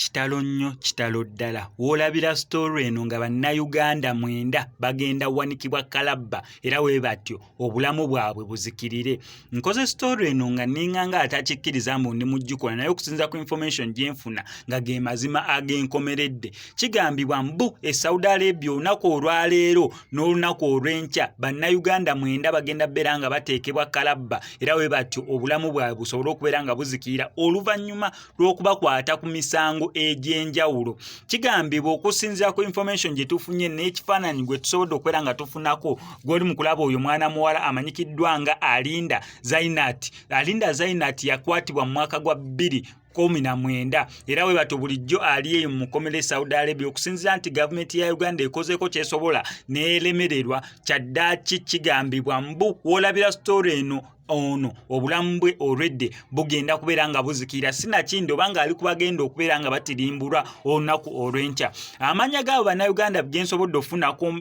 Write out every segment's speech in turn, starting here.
kitalo nnyo kitalo ddala woolabira story eno nga bannayuganda 9 bagenda wanikibwa kalabba era we batyo obulamu bwabwe buzikirire. Nkoze story eno nga ninganga atakikkiriza mbu ndi mujjukola naye okusinza ku information gyenfuna nga ge mazima ag'enkomeredde. Kigambibwa mbu Saudi Arabia olunaku olwaleero n'olunaku olw'enkya bannayuganda 9 bagenda beera nga bateekebwa kalabba era we batyo obulamu bwabwe busobole okubeera nga buzikirira oluvannyuma lw'okubakwata ku misango egy'enjawulo. Kigambibwa okusinziira ku information gye tufunye n'ekifaananyi gwe tusobodde okubeera nga tufunako gw'oli mu kulaba oyo mwana muwala amanyikiddwa nga Alinda Zainat. Alinda Zainat yakwatibwa mu mwaka gwa 2019 era we bato bulijjo ali eyo mu komere Saudi Arabia okusinziira nti gavumenti ya Uganda ekozeeko kyesobola n'elemererwa. Kyaddaaki kigambibwa mbu woolabira story eno ono obulamu bwe already bugenda kubeera nga buzikira sinakindi obanga ali kubagenda okubeera nga batirimbulwa olunaku olw'enkya. Amanya gaabo bannayuganda gyensobodde ofunako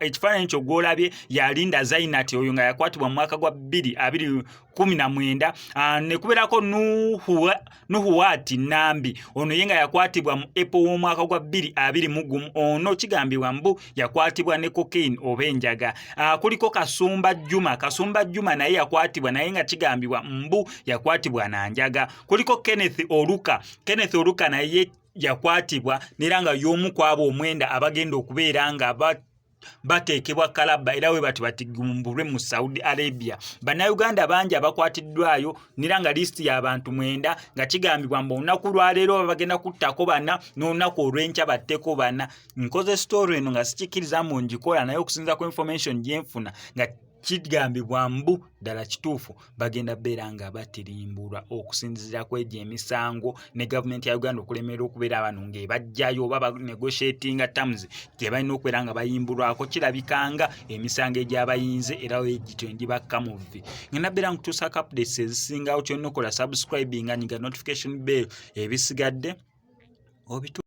ekifaananyi kyo gwolabye yalinda Zainat oyo nga yakwatibwa mu mwaka gwa 2019 ne kubeerako Nuhuwati Nambi ono yenga yakwatibwa mu April w'omwaka gwa 2021 ono kigambibwa mbu yakwatibwa ne cocaine oba enjaga. Kuliko Kasumba Juma naye yakwatibwa naye nga kigambibwa mbu yakwatibwa na njaga. Kuliko Kenneth Oruka naye yakwatibwa niranga y'omu kwabo omwenda abagenda okubeera nga bateekebwa kalabba era we bati batigumbulwe mu Saudi Arabia. Bannayuganda bangi abakwatiddwayo niranga listi y'abantu 9 nga kigambibwa mbu olunaku lwaleero bagenda kuttako 4 n'olunaku olw'enkya batteko 4. Nkoze story eno nga sikikkiriza mu ngikola naye okusinza ku information gyenfuna nga kigambibwa mbu ddala kituufu bagenda beera nga batirimbulwa okusinzira kw'egyo emisango ne gavumenti ya Uganda okulemerera okubeera abantu ng'ebajjayo oba banegotiatinga terms gye balina okubeera nga bayimbulwako. Kirabikanga emisango egy'abayinze era wegito endibakka muvi. Ngenda beera nkutuusako updates ezisingawo kyonna okola subscribing nga nyiga notification bell ebisigadde obitu